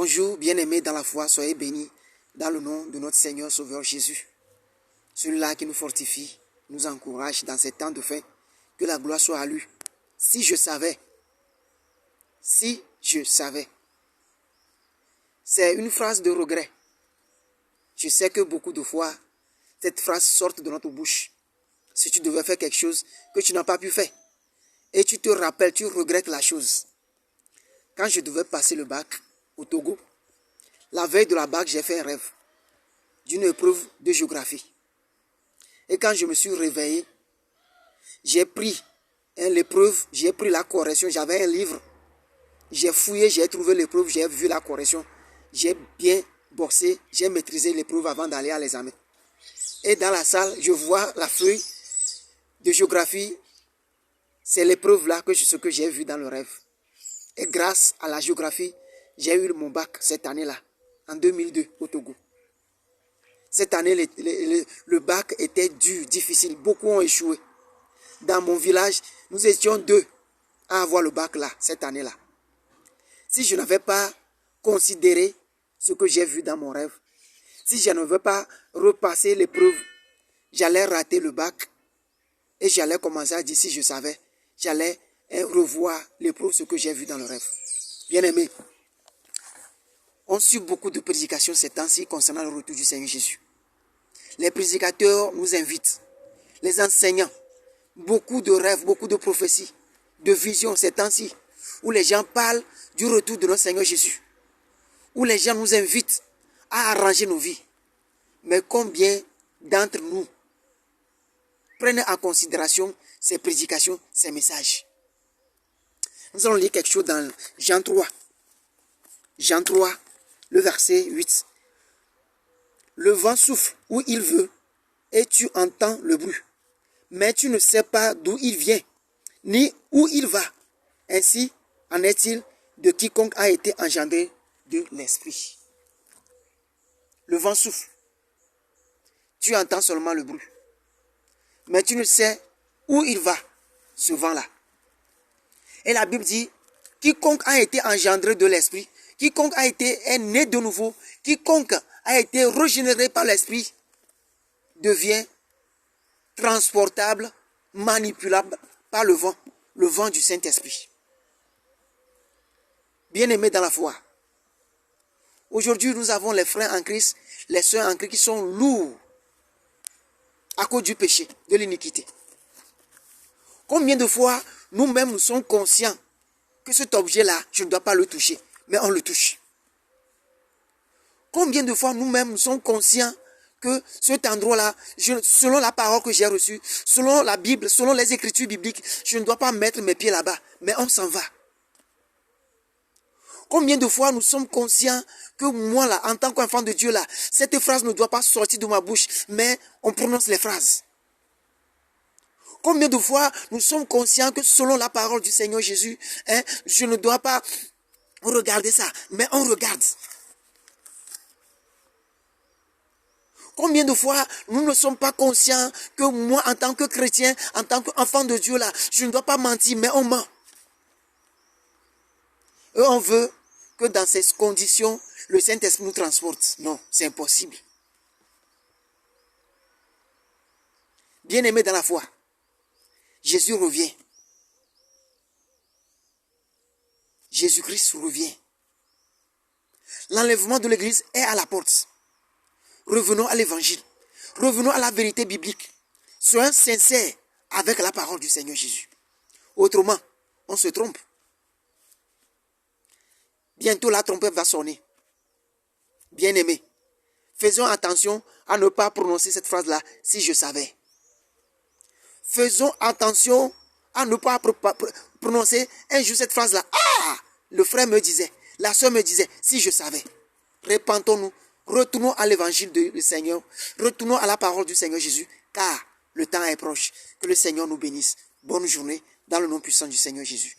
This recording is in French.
Bonjour, bien-aimés dans la foi, soyez bénis dans le nom de notre Seigneur Sauveur Jésus. Celui-là qui nous fortifie, nous encourage dans ces temps de fin, que la gloire soit à lui. Si je savais, c'est une phrase de regret. Je sais que beaucoup de fois, cette phrase sort de notre bouche. Si tu devais faire quelque chose que tu n'as pas pu faire, et tu te rappelles, tu regrettes la chose. Quand je devais passer le bac au Togo, la veille de la bac, j'ai fait un rêve d'une épreuve de géographie. Et quand je me suis réveillé, j'ai pris l'épreuve, j'ai pris la correction, j'avais un livre. J'ai fouillé, j'ai trouvé l'épreuve, j'ai vu la correction. J'ai bien bossé, j'ai maîtrisé l'épreuve avant d'aller à l'examen. Et dans la salle, je vois la feuille de géographie. C'est l'épreuve là, ce que j'ai vu dans le rêve. Et grâce à la géographie, j'ai eu mon bac cette année-là, en 2002, au Togo. Cette année, le bac était dur, difficile. Beaucoup ont échoué. Dans mon village, nous étions 2 à avoir le bac là, cette année-là. Si je n'avais pas considéré ce que j'ai vu dans mon rêve, si je ne veux pas repasser l'épreuve, j'allais rater le bac et j'allais commencer à dire, si je savais, j'allais revoir l'épreuve, ce que j'ai vu dans le rêve. Bien-aimés, on suit beaucoup de prédications ces temps-ci concernant le retour du Seigneur Jésus. Les prédicateurs nous invitent, les enseignants, beaucoup de rêves, beaucoup de prophéties, de visions ces temps-ci, où les gens parlent du retour de notre Seigneur Jésus, où les gens nous invitent à arranger nos vies. Mais combien d'entre nous prennent en considération ces prédications, ces messages? Nous allons lire quelque chose dans Jean 3. Jean 3, le verset 8. Le vent souffle où il veut et tu entends le bruit, mais tu ne sais pas d'où il vient, ni où il va. Ainsi en est-il de quiconque a été engendré de l'Esprit. Le vent souffle. Tu entends seulement le bruit, mais tu ne sais où il va, ce vent-là. Et la Bible dit, quiconque a été engendré de l'Esprit, quiconque est né de nouveau, quiconque a été régénéré par l'Esprit, devient transportable, manipulable par le vent du Saint-Esprit. Bien-aimés dans la foi, aujourd'hui nous avons les frères en Christ, les sœurs en Christ qui sont lourds à cause du péché, de l'iniquité. Combien de fois nous-mêmes nous sommes conscients que cet objet-là, je ne dois pas le toucher, mais on le touche. Combien de fois nous-mêmes nous sommes conscients que cet endroit-là, selon la parole que j'ai reçue, selon la Bible, selon les Écritures bibliques, je ne dois pas mettre mes pieds là-bas, mais on s'en va. Combien de fois nous sommes conscients que moi là, en tant qu'enfant de Dieu là, cette phrase ne doit pas sortir de ma bouche, mais on prononce les phrases. Combien de fois nous sommes conscients que selon la parole du Seigneur Jésus, je ne dois pas regarder ça, mais on regarde. Combien de fois nous ne sommes pas conscients que moi, en tant que chrétien, en tant qu'enfant de Dieu là, je ne dois pas mentir, mais on ment. Et on veut que dans ces conditions, le Saint-Esprit nous transporte. Non, c'est impossible. Bien-aimés dans la foi, Jésus revient. Jésus-Christ revient. L'enlèvement de l'Église est à la porte. Revenons à l'évangile. Revenons à la vérité biblique. Soyons sincères avec la parole du Seigneur Jésus. Autrement, on se trompe. Bientôt la trompette va sonner. Bien-aimés, faisons attention à ne pas prononcer cette phrase-là, si je savais. Faisons attention à ne pas prononcer un jour cette phrase-là. Ah! Le frère me disait, la soeur me disait, si je savais. Repentons-nous, retournons à l'évangile du Seigneur, retournons à la parole du Seigneur Jésus, car le temps est proche. Que le Seigneur nous bénisse. Bonne journée dans le nom puissant du Seigneur Jésus.